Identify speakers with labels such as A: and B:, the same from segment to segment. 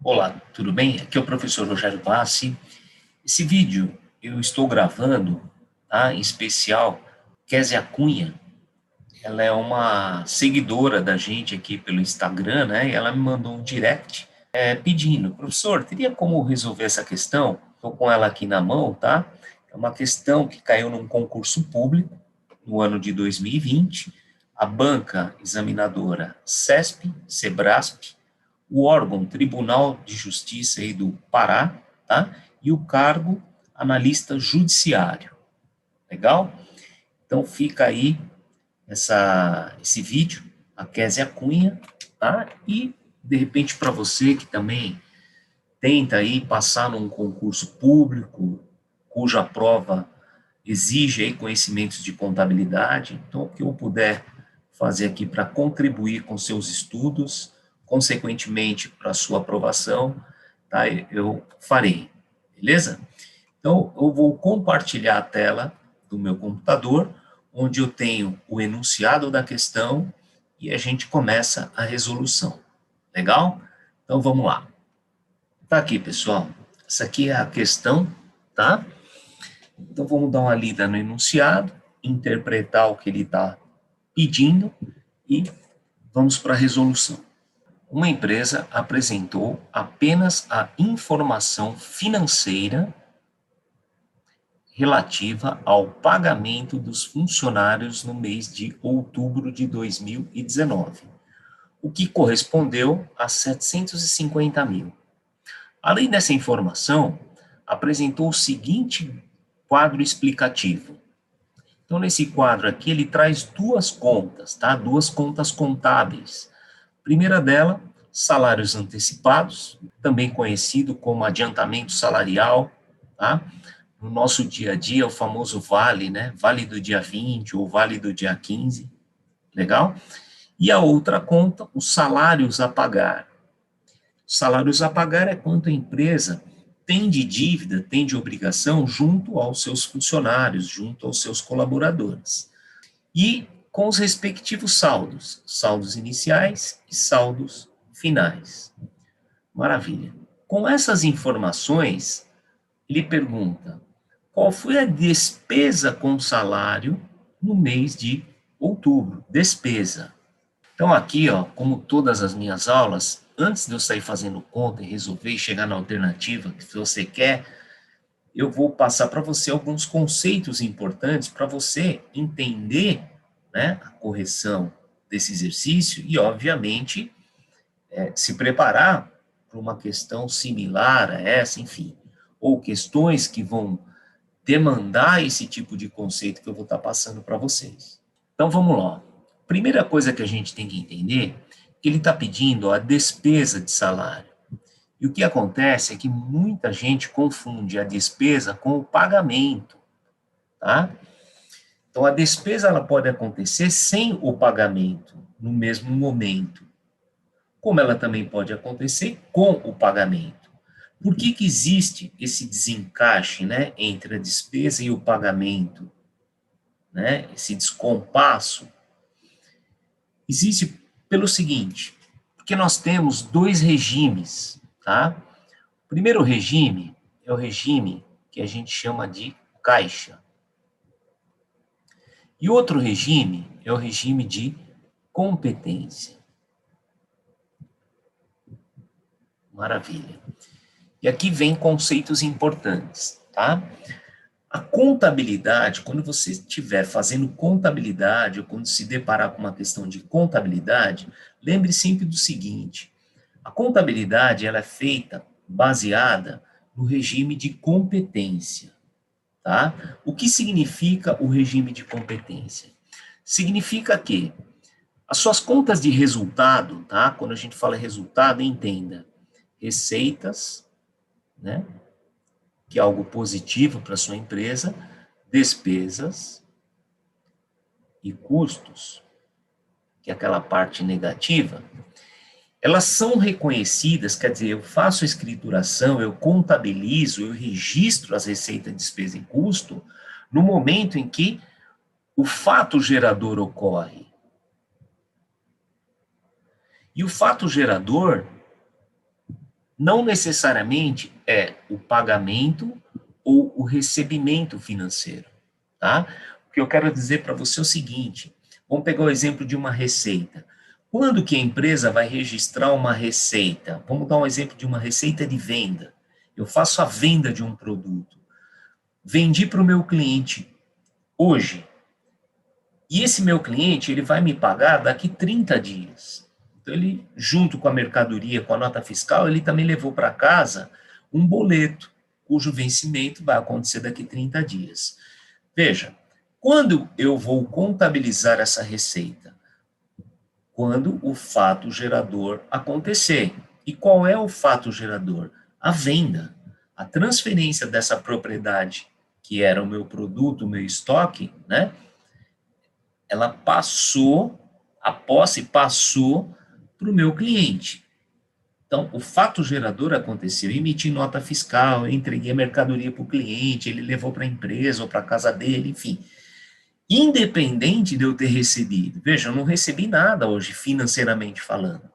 A: Olá, tudo bem? Aqui é o professor Rogério Bassi. Esse vídeo eu estou gravando, tá? Em especial, Kézia Cunha. Ela é uma seguidora da gente aqui pelo Instagram, né? E ela me mandou um direct pedindo, professor, teria como resolver essa questão? Estou com ela aqui na mão, tá? É uma questão que caiu num concurso público no ano de 2020. A banca examinadora CESP, Sebrasp, o órgão Tribunal de Justiça aí do Pará, tá? E o cargo analista judiciário. Legal? Então fica aí esse vídeo, a Kézia Cunha, tá? E, de repente, para você que também tenta aí passar num concurso público, cuja prova exige aí conhecimentos de contabilidade, então o que eu puder fazer aqui para contribuir com seus estudos, consequentemente para sua aprovação, tá? Eu farei, beleza? Então eu vou compartilhar a tela do meu computador, onde eu tenho o enunciado da questão e a gente começa a resolução. Legal? Então vamos lá. Tá aqui, pessoal. Essa aqui é a questão, tá? Então, vamos dar uma lida no enunciado, interpretar o que ele está pedindo e vamos para a resolução. Uma empresa apresentou apenas a informação financeira relativa ao pagamento dos funcionários no mês de outubro de 2019, o que correspondeu a 750 mil. Além dessa informação, apresentou o seguinte quadro explicativo. Então, nesse quadro aqui, ele traz duas contas, tá? Duas contas contábeis. A primeira dela, salários antecipados, também conhecido como adiantamento salarial, tá? No nosso dia a dia, o famoso vale, né? Vale do dia 20 ou vale do dia 15, legal? E a outra conta, os salários a pagar. Salários a pagar é quanto a empresa tem de dívida, tem de obrigação junto aos seus funcionários, junto aos seus colaboradores. E com os respectivos saldos, saldos iniciais e saldos finais. Maravilha. Com essas informações, ele pergunta: qual foi a despesa com salário no mês de outubro? Despesa. Então, aqui, ó, como todas as minhas aulas, antes de eu sair fazendo conta e resolver e chegar na alternativa que você quer, eu vou passar para você alguns conceitos importantes para você entender, né, a correção desse exercício e, obviamente, se preparar para uma questão similar a essa, enfim, ou questões que vão demandar esse tipo de conceito que eu vou estar passando para vocês. Então, vamos lá. Primeira coisa que a gente tem que entender é que ele está pedindo a despesa de salário. E o que acontece é que muita gente confunde a despesa com o pagamento, tá? Então, a despesa ela pode acontecer sem o pagamento, no mesmo momento, como ela também pode acontecer com o pagamento. Por que que existe esse desencaixe, né, entre a despesa e o pagamento, né, esse descompasso? Existe pelo seguinte, porque nós temos dois regimes, tá? O primeiro regime é o regime que a gente chama de caixa. E outro regime é o regime de competência. Maravilha. E aqui vem conceitos importantes, tá? A contabilidade, quando você estiver fazendo contabilidade, ou quando se deparar com uma questão de contabilidade, lembre sempre do seguinte: a contabilidade ela é feita baseada no regime de competência, tá? O que significa o regime de competência? Significa que as suas contas de resultado, tá? Quando a gente fala resultado, entenda receitas, né? Que é algo positivo para a sua empresa, despesas e custos, que é aquela parte negativa, elas são reconhecidas, quer dizer, eu faço a escrituração, eu contabilizo, eu registro as receitas, despesa e custo, no momento em que o fato gerador ocorre. E o fato gerador não necessariamente é o pagamento ou o recebimento financeiro, tá? O que eu quero dizer para você é o seguinte, vamos pegar o exemplo de uma receita. Quando que a empresa vai registrar uma receita? Vamos dar um exemplo de uma receita de venda. Eu faço a venda de um produto. Vendi para o meu cliente hoje. E esse meu cliente, ele vai me pagar daqui 30 dias. Então, ele, junto com a mercadoria, com a nota fiscal, ele também levou para casa um boleto, cujo vencimento vai acontecer daqui 30 dias. Veja, quando eu vou contabilizar essa receita? Quando o fato gerador acontecer. E qual é o fato gerador? A venda. A transferência dessa propriedade, que era o meu produto, o meu estoque, né? Ela passou, a posse passou para o meu cliente. Então, o fato gerador aconteceu, eu emiti nota fiscal, eu entreguei a mercadoria para o cliente, ele levou para a empresa ou para a casa dele, enfim. Independente de eu ter recebido, veja, eu não recebi nada hoje, financeiramente falando.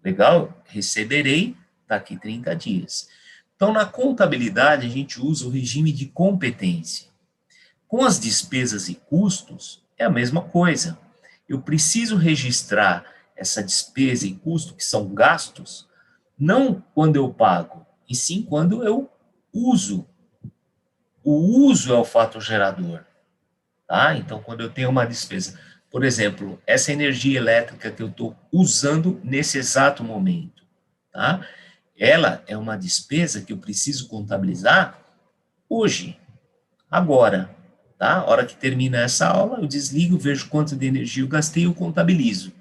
A: Legal? Receberei daqui 30 dias. Então, na contabilidade, a gente usa o regime de competência. Com as despesas e custos, é a mesma coisa. Eu preciso registrar essa despesa e custo, que são gastos, não quando eu pago, e sim quando eu uso. O uso é o fato gerador, tá? Então, quando eu tenho uma despesa, por exemplo, essa energia elétrica que eu estou usando nesse exato momento, tá? Ela é uma despesa que eu preciso contabilizar hoje, agora, tá? A hora que termina essa aula, eu desligo, vejo quanto de energia eu gastei e eu contabilizo.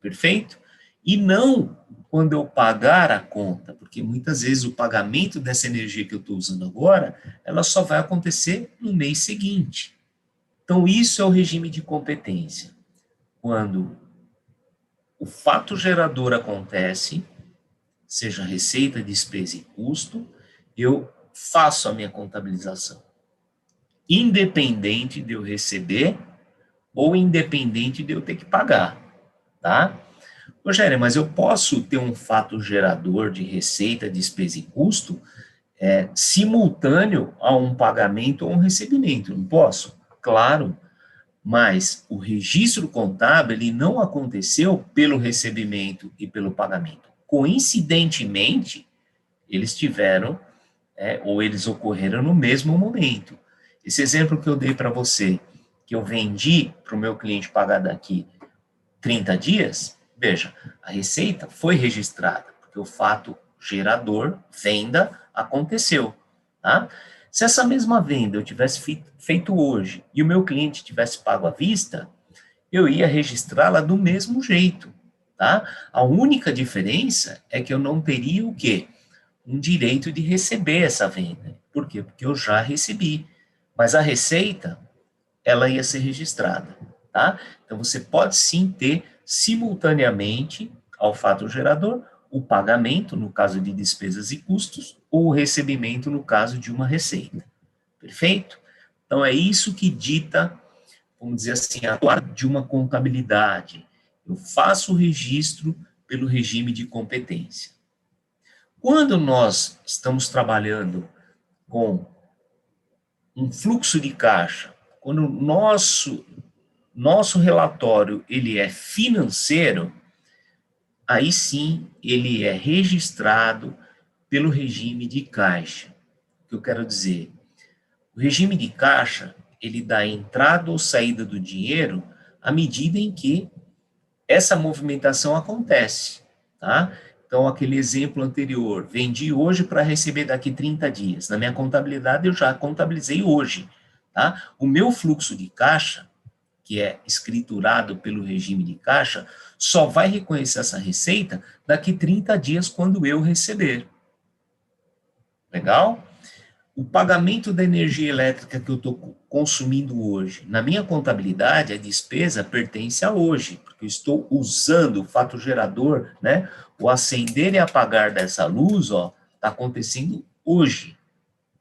A: Perfeito? E não quando eu pagar a conta, porque muitas vezes o pagamento dessa energia que eu estou usando agora, ela só vai acontecer no mês seguinte. Então, isso é o regime de competência. Quando o fato gerador acontece, seja receita, despesa e custo, eu faço a minha contabilização. Independente de eu receber ou independente de eu ter que pagar, tá? Rogério, mas eu posso ter um fato gerador de receita, despesa e custo simultâneo a um pagamento ou um recebimento, não posso? Claro, mas o registro contábil ele não aconteceu pelo recebimento e pelo pagamento. Coincidentemente, eles tiveram, ou eles ocorreram no mesmo momento. Esse exemplo que eu dei para você, que eu vendi para o meu cliente pagar daqui 30 dias, veja, a receita foi registrada, porque o fato gerador, venda, aconteceu, tá? Se essa mesma venda eu tivesse feito hoje e o meu cliente tivesse pago à vista, eu ia registrá-la do mesmo jeito, tá? A única diferença é que eu não teria o quê? Um direito de receber essa venda. Por quê? Porque eu já recebi. Mas a receita, ela ia ser registrada, tá? Então, você pode sim ter simultaneamente ao fato gerador o pagamento, no caso de despesas e custos, ou o recebimento, no caso de uma receita. Perfeito? Então, é isso que dita, vamos dizer assim, a atuar de uma contabilidade. Eu faço o registro pelo regime de competência. Quando nós estamos trabalhando com um fluxo de caixa, quando o nosso relatório ele é financeiro, aí sim ele é registrado pelo regime de caixa. O que eu quero dizer? O regime de caixa, ele dá entrada ou saída do dinheiro à medida em que essa movimentação acontece, tá? Então, aquele exemplo anterior, vendi hoje para receber daqui 30 dias. Na minha contabilidade, eu já contabilizei hoje, tá? O meu fluxo de caixa, que é escriturado pelo regime de caixa, só vai reconhecer essa receita daqui 30 dias quando eu receber. Legal? O pagamento da energia elétrica que eu estou consumindo hoje, na minha contabilidade, a despesa pertence a hoje, porque eu estou usando o fato gerador, né? O acender e apagar dessa luz, ó, está acontecendo hoje.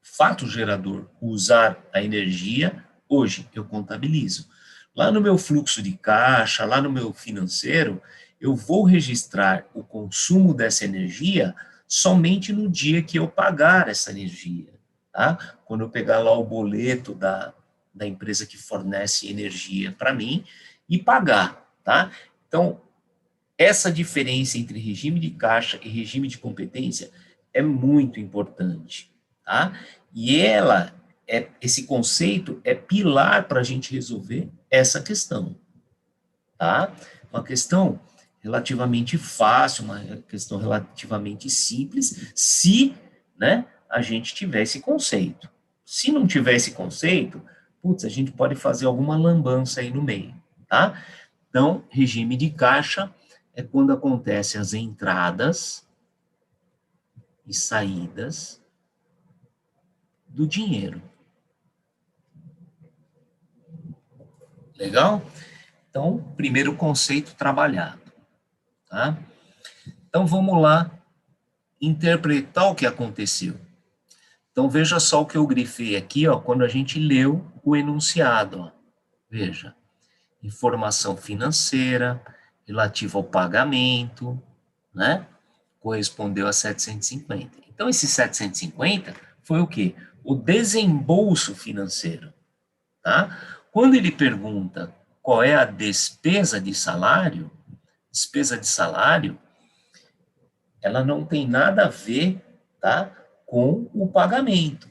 A: Fato gerador, usar a energia, hoje eu contabilizo. Lá no meu fluxo de caixa, lá no meu financeiro, eu vou registrar o consumo dessa energia somente no dia que eu pagar essa energia, tá? Quando eu pegar lá o boleto da empresa que fornece energia para mim e pagar, tá? Então, essa diferença entre regime de caixa e regime de competência é muito importante, tá? E esse conceito é pilar para a gente resolver essa questão, tá? Uma questão relativamente fácil, uma questão relativamente simples, se, né, a gente tiver esse conceito. Se não tiver esse conceito, putz, a gente pode fazer alguma lambança aí no meio, tá? Então, regime de caixa é quando acontecem as entradas e saídas do dinheiro. Legal? Então, primeiro conceito trabalhado, tá? Então, vamos lá interpretar o que aconteceu. Então, veja só o que eu grifei aqui, ó, quando a gente leu o enunciado, ó. Veja, informação financeira relativa ao pagamento, né? Correspondeu a 750. Então, esse 750 foi o quê? O desembolso financeiro, tá? Quando ele pergunta qual é a despesa de salário, ela não tem nada a ver, tá, com o pagamento.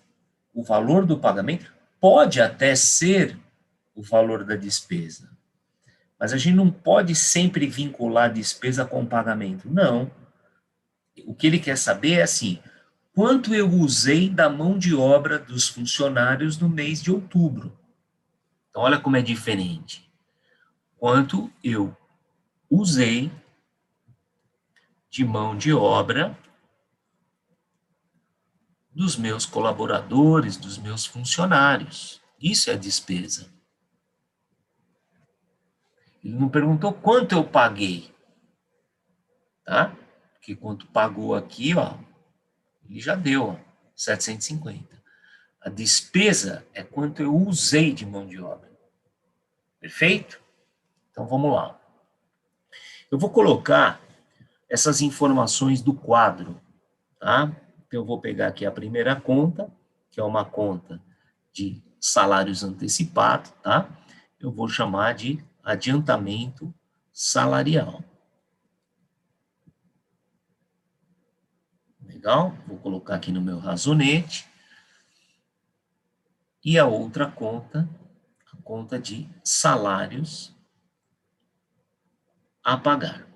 A: O valor do pagamento pode até ser o valor da despesa, mas a gente não pode sempre vincular a despesa com o pagamento. Não. O que ele quer saber é assim, quanto eu usei da mão de obra dos funcionários no mês de outubro. Então, olha como é diferente. Quanto eu usei de mão de obra dos meus colaboradores, dos meus funcionários. Isso é a despesa. Ele não perguntou quanto eu paguei, tá? Porque quanto pagou aqui, ó, ele já deu, ó, 750. A despesa é quanto eu usei de mão de obra. Perfeito? Então, vamos lá. Eu vou colocar essas informações do quadro, tá? Então, eu vou pegar aqui a primeira conta, que é uma conta de salários antecipados, tá? Eu vou chamar de adiantamento salarial. Legal? Vou colocar aqui no meu razonete. E a outra conta, a conta de salários a pagar.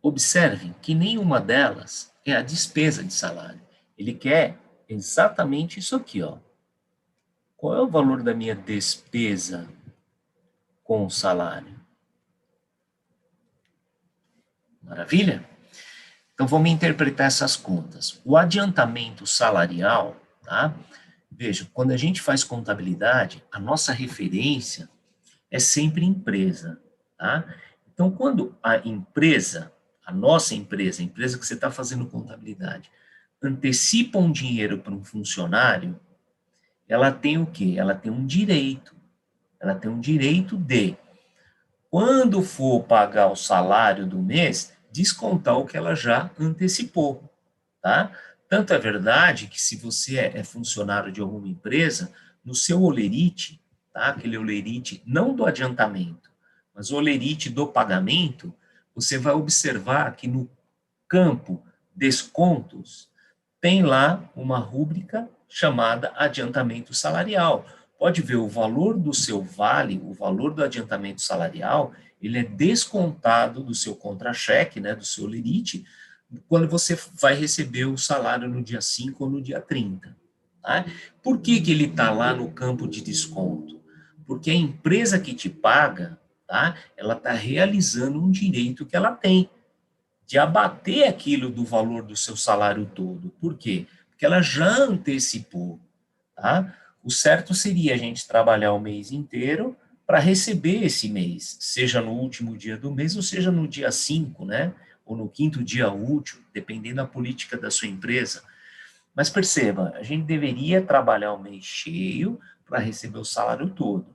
A: Observem que nenhuma delas é a despesa de salário. Ele quer exatamente isso aqui, ó. Qual é o valor da minha despesa com o salário? Maravilha? Então, vamos interpretar essas contas. O adiantamento salarial, tá? Veja, quando a gente faz contabilidade, a nossa referência é sempre empresa, tá? Então, quando a empresa, a nossa empresa, a empresa que você está fazendo contabilidade, antecipa um dinheiro para um funcionário, ela tem o quê? Ela tem um direito. Ela tem um direito de, quando for pagar o salário do mês, descontar o que ela já antecipou, tá? Tanto é verdade que se você é funcionário de alguma empresa, no seu olerite, tá? Aquele olerite não do adiantamento, mas o olerite do pagamento, você vai observar que no campo descontos tem lá uma rúbrica chamada adiantamento salarial. Pode ver o valor do seu vale, o valor do adiantamento salarial, ele é descontado do seu contra-cheque, né, do seu lerite, quando você vai receber o salário no dia 5 ou no dia 30. Tá? Por que, que ele está lá no campo de desconto? Porque a empresa que te paga, tá, ela está realizando um direito que ela tem, de abater aquilo do valor do seu salário todo. Por quê? Porque ela já antecipou. Tá? O certo seria a gente trabalhar o mês inteiro para receber esse mês, seja no último dia do mês ou seja no dia 5, né? Ou no quinto dia útil, dependendo da política da sua empresa. Mas perceba, a gente deveria trabalhar o mês cheio para receber o salário todo.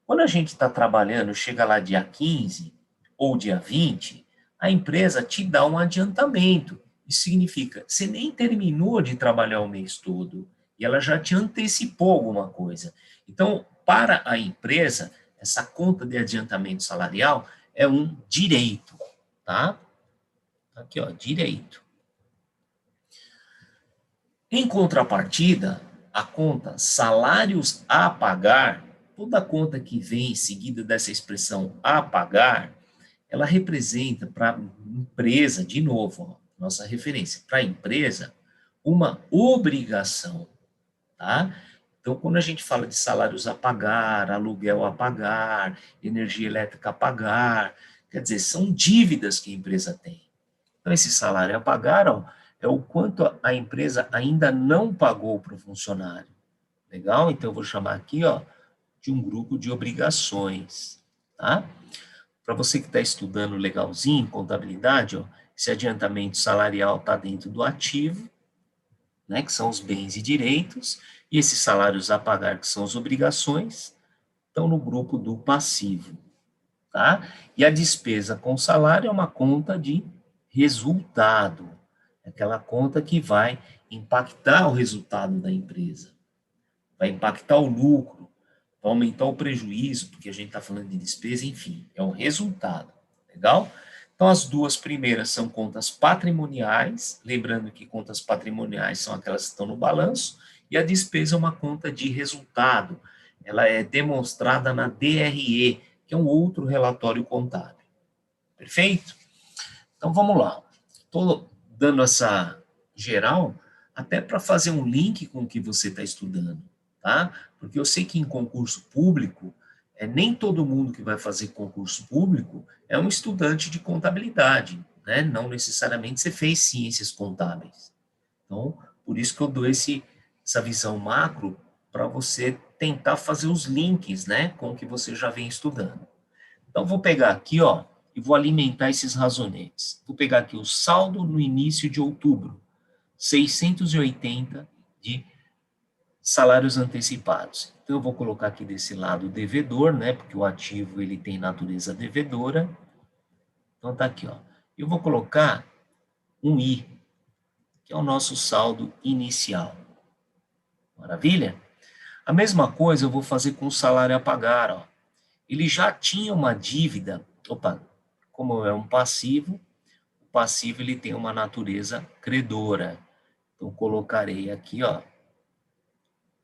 A: Quando a gente está trabalhando, chega lá dia 15 ou dia 20, a empresa te dá um adiantamento. Isso significa, você nem terminou de trabalhar o mês todo, e ela já te antecipou alguma coisa. Então, para a empresa, essa conta de adiantamento salarial é um direito, tá? Aqui, ó, direito. Em contrapartida, a conta salários a pagar, toda conta que vem seguida dessa expressão a pagar, ela representa para a empresa, de novo, ó, nossa referência, para a empresa, uma obrigação, tá? Então, quando a gente fala de salários a pagar, aluguel a pagar, energia elétrica a pagar, quer dizer, são dívidas que a empresa tem. Então, esse salário a pagar, ó, é o quanto a empresa ainda não pagou para o funcionário. Legal? Então, eu vou chamar aqui, ó, de um grupo de obrigações, tá? Para você que está estudando legalzinho, contabilidade, ó, esse adiantamento salarial está dentro do ativo, né, que são os bens e direitos, e esses salários a pagar, que são as obrigações, estão no grupo do passivo, tá? E a despesa com salário é uma conta de resultado, aquela conta que vai impactar o resultado da empresa, vai impactar o lucro, vai aumentar o prejuízo, porque a gente está falando de despesa, enfim, é o resultado, legal? Então, as duas primeiras são contas patrimoniais, lembrando que contas patrimoniais são aquelas que estão no balanço, e a despesa é uma conta de resultado, ela é demonstrada na DRE, que é um outro relatório contábil. Perfeito? Então, vamos lá. Estou dando essa geral até para fazer um link com o que você está estudando, tá? Porque eu sei que em concurso público, nem todo mundo que vai fazer concurso público é um estudante de contabilidade, né? Não necessariamente você fez ciências contábeis. Então, por isso que eu dou essa visão macro para você tentar fazer os links, né, com o que você já vem estudando. Então, vou pegar aqui, ó, e vou alimentar esses razonetes. Vou pegar aqui o saldo no início de outubro, 680 de salários antecipados. Então, eu vou colocar aqui desse lado o devedor, né, porque o ativo ele tem natureza devedora. Então, tá aqui, ó. Eu vou colocar um I, que é o nosso saldo inicial. Maravilha? A mesma coisa eu vou fazer com o salário a pagar, ó. Ele já tinha uma dívida, opa, como é um passivo, o passivo ele tem uma natureza credora. Então, colocarei aqui, ó,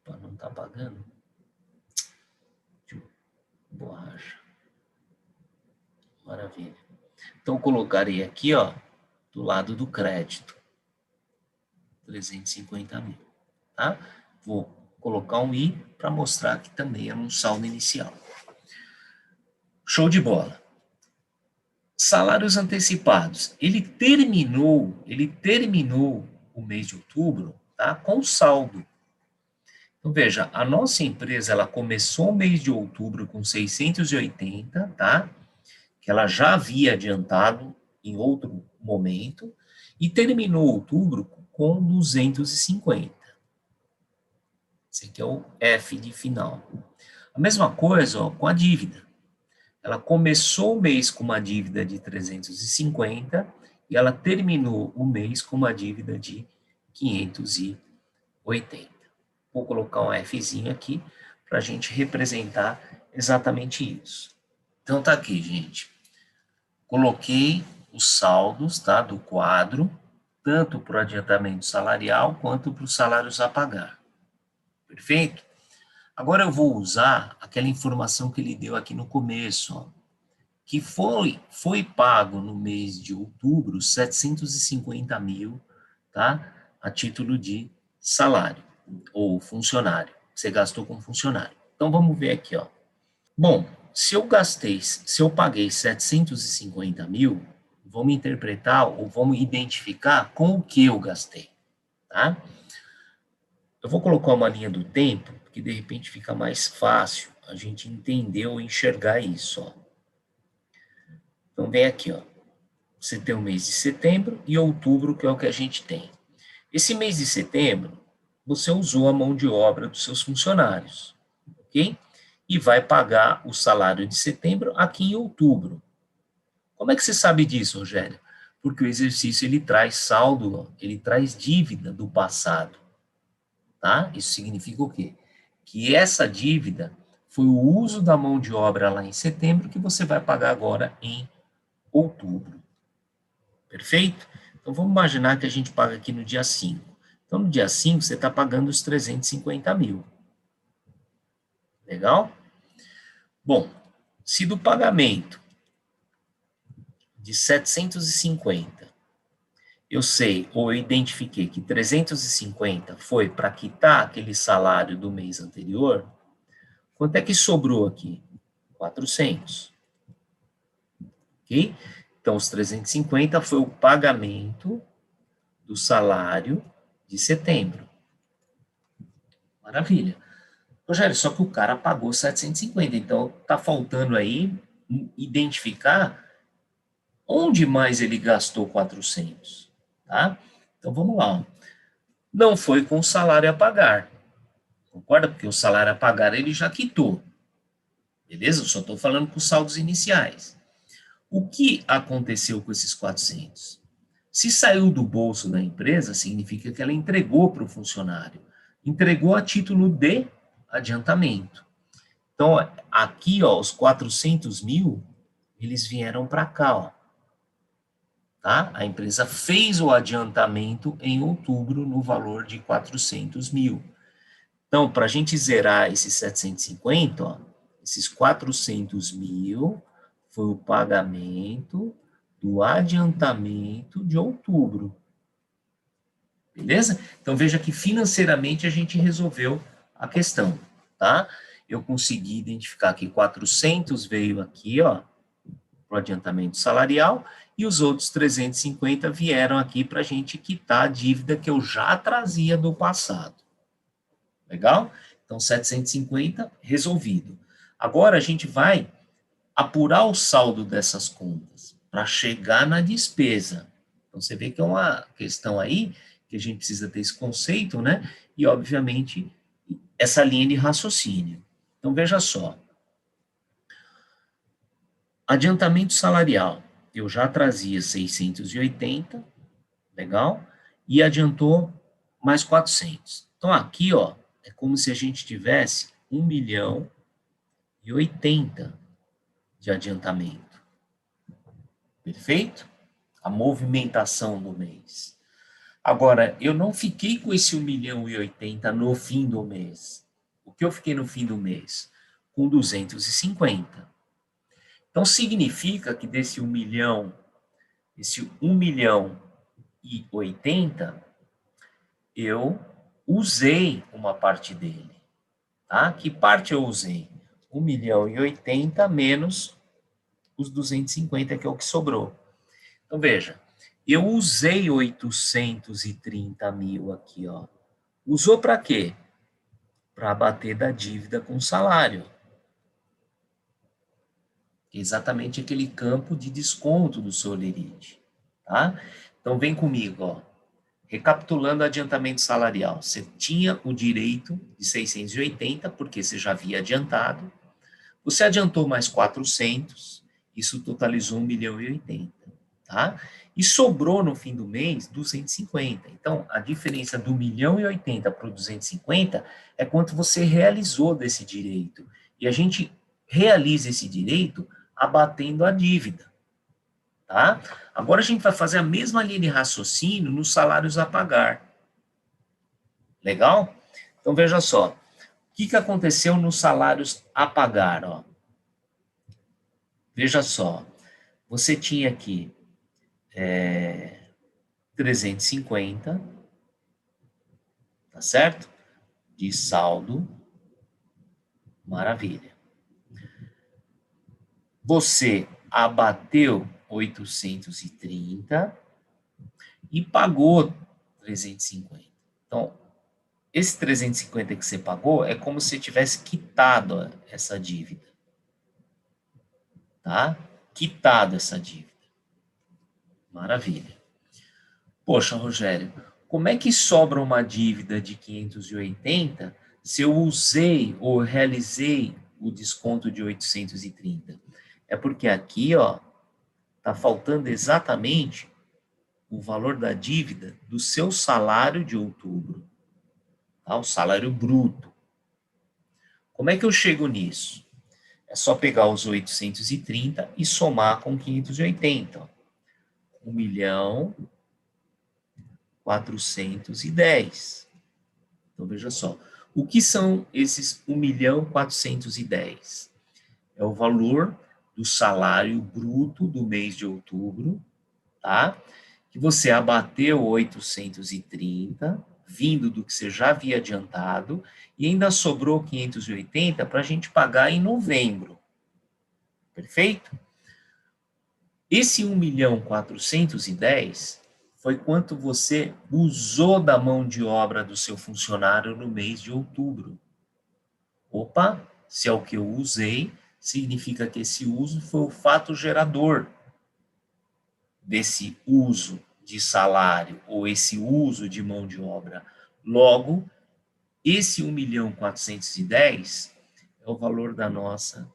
A: opa, não está pagando? Borracha. Maravilha. Então, colocarei aqui, ó, do lado do crédito, 350 mil, tá? Vou colocar um I para mostrar que também é um saldo inicial. Show de bola. Salários antecipados. Ele terminou o mês de outubro, tá, com saldo. Então, veja, a nossa empresa, ela começou o mês de outubro com 680, tá? Que ela já havia adiantado em outro momento, e terminou outubro com 250. Esse aqui é o F de final. A mesma coisa, ó, com a dívida. Ela começou o mês com uma dívida de 350 e ela terminou o mês com uma dívida de 580. Vou colocar um Fzinho aqui para a gente representar exatamente isso. Então, tá aqui, gente. Coloquei os saldos, tá, do quadro, tanto para o adiantamento salarial quanto para os salários a pagar. Perfeito? Agora eu vou usar aquela informação que ele deu aqui no começo, ó, que foi pago no mês de outubro 750 mil, tá, a título de salário, ou funcionário, você gastou com funcionário. Então, vamos ver aqui, ó. Bom, se eu paguei 750 mil, vamos interpretar ou vamos identificar com o que eu gastei, tá? Eu vou colocar uma linha do tempo, porque de repente fica mais fácil a gente entender ou enxergar isso, ó. Então, vem aqui, ó. Você tem o mês de setembro e outubro, que é o que a gente tem. Esse mês de setembro, você usou a mão de obra dos seus funcionários, ok? E vai pagar o salário de setembro aqui em outubro. Como é que você sabe disso, Rogério? Porque o exercício, ele traz saldo, ele traz dívida do passado, tá? Isso significa o quê? Que essa dívida foi o uso da mão de obra lá em setembro que você vai pagar agora em outubro. Perfeito? Então, vamos imaginar que a gente paga aqui no dia 5. Então, no dia 5, você está pagando os 350 mil. Legal? Bom, se do pagamento de 750, eu sei, ou eu identifiquei que 350 foi para quitar aquele salário do mês anterior, quanto é que sobrou aqui? 400. Ok? Então, os 350 foi o pagamento do salário de setembro. Maravilha. Rogério, só que o cara pagou 750, então tá faltando aí identificar onde mais ele gastou 400, tá? Então vamos lá. Não foi com o salário a pagar, concorda? Porque o salário a pagar ele já quitou, beleza? Eu só estou falando com os saldos iniciais. O que aconteceu com esses 400? Se saiu do bolso da empresa, significa que ela entregou para o funcionário. Entregou a título de adiantamento. Então, aqui, ó, os 400 mil, eles vieram para cá, ó. Tá? A empresa fez o adiantamento em outubro no valor de 400 mil. Então, para a gente zerar esses 750, ó, esses 400 mil foi o pagamento do adiantamento de outubro. Beleza? Então, veja que financeiramente a gente resolveu a questão, tá? Eu consegui identificar que 400 veio aqui, ó, para o adiantamento salarial, e os outros 350 vieram aqui para a gente quitar a dívida que eu já trazia do passado. Legal? Então, 750 resolvido. Agora a gente vai apurar o saldo dessas contas para chegar na despesa. Então, você vê que é uma questão aí que a gente precisa ter esse conceito, né? E, obviamente, essa linha de raciocínio. Então, veja só. Adiantamento salarial. Eu já trazia 680, legal? E adiantou mais 400. Então, aqui, ó, é como se a gente tivesse 1.080.000 de adiantamento. Perfeito? A movimentação do mês. Agora, eu não fiquei com esse 1.080.000 no fim do mês. O que eu fiquei no fim do mês? Com 250. Então, significa que desse 1 milhão, esse 1.080.000, eu usei uma parte dele. Tá? Que parte eu usei? 1.080.000 menos os 250, que é o que sobrou. Então, veja, eu usei 830 mil aqui, ó. Usou para quê? Para abater da dívida com salário. Exatamente aquele campo de desconto do seu Lerite, tá? Então, vem comigo, ó. Recapitulando o adiantamento salarial, você tinha o direito de 680, porque você já havia adiantado. Você adiantou mais 400, isso totalizou 1.080.000, tá? E sobrou no fim do mês 250. Então, a diferença do 1.080.000 para o 250 é quanto você realizou desse direito. E a gente realiza esse direito abatendo a dívida, tá? Agora a gente vai fazer a mesma linha de raciocínio nos salários a pagar. Legal? Então, veja só. O que aconteceu nos salários a pagar, ó? Veja só. Você tinha aqui 350, tá certo? De saldo. Maravilha. Você abateu 830 e pagou 350. Então, esse 350 que você pagou é como se tivesse quitado essa dívida. Tá? Quitado essa dívida. Maravilha. Poxa, Rogério, como é que sobra uma dívida de 580 se eu usei ou realizei o desconto de 830? É porque aqui, ó, está faltando exatamente o valor da dívida do seu salário de outubro, tá? O salário bruto. Como é que eu chego nisso? É só pegar os 830 e somar com 580. 1.410.000. Então, veja só. O que são esses 1.410.000? É o valor do salário bruto do mês de outubro, tá? Que você abateu 830, vindo do que você já havia adiantado, e ainda sobrou 580 para a gente pagar em novembro. Perfeito? Esse 1.410.000 foi quanto você usou da mão de obra do seu funcionário no mês de outubro. Opa, se é o que eu usei, significa que esse uso foi o fato gerador desse uso de salário ou esse uso de mão de obra. Logo, esse 1.410.000 é o valor da nossa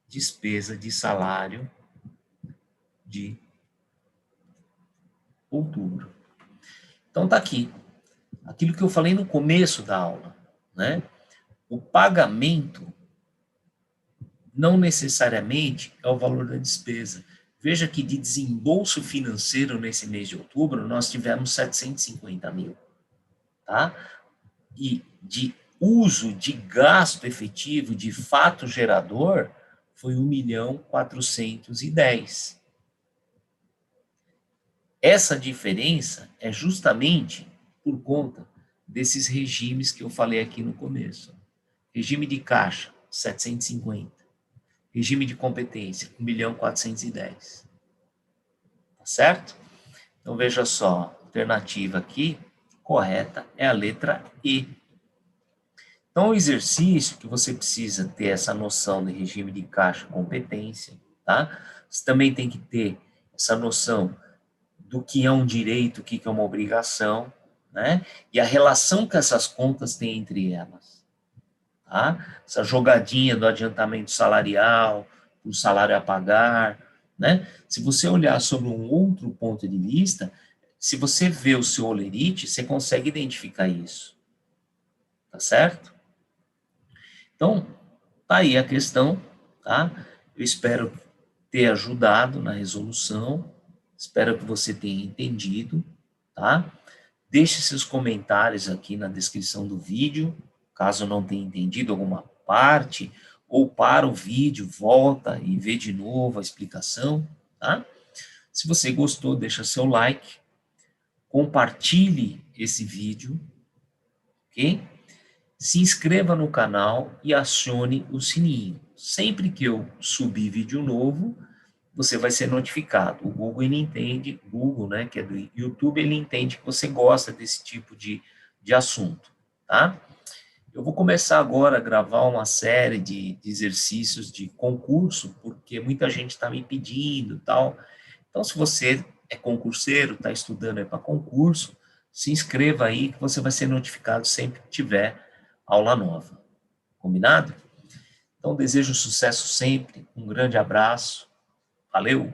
A: despesa de salário de outubro. Então, está aqui. Aquilo que eu falei no começo da aula, né? O pagamento não necessariamente é o valor da despesa. Veja que de desembolso financeiro nesse mês de outubro, nós tivemos 750.000, tá? E de uso de gasto efetivo, de fato gerador, foi 1.410.000. Essa diferença é justamente por conta desses regimes que eu falei aqui no começo. Regime de caixa, 750. Regime de competência, 1.410.000. Tá certo? Então, veja só, a alternativa aqui, correta, é a letra E. Então, o exercício que você precisa ter essa noção de regime de caixa e competência, tá? Você também tem que ter essa noção do que é um direito, o que é uma obrigação, né? E a relação que essas contas têm entre elas, tá? Essa jogadinha do adiantamento salarial, o salário a pagar, né? Se você olhar sobre um outro ponto de vista, se você vê o seu holerite, você consegue identificar isso, tá certo? Então, tá aí a questão, tá? Eu espero ter ajudado na resolução, espero que você tenha entendido, tá? Deixe seus comentários aqui na descrição do vídeo, caso não tenha entendido alguma parte, ou para o vídeo, volta e vê de novo a explicação, tá? Se você gostou, deixa seu like, compartilhe esse vídeo, ok? Se inscreva no canal e acione o sininho. Sempre que eu subir vídeo novo, você vai ser notificado. O Google, ele entende, Google, né, que é do YouTube, ele entende que você gosta desse tipo de assunto, tá? Eu vou começar agora a gravar uma série de exercícios de concurso, porque muita gente está me pedindo, tal. Então, se você é concurseiro, está estudando para concurso, se inscreva aí que você vai ser notificado sempre que tiver aula nova. Combinado? Então, desejo sucesso sempre, um grande abraço, valeu!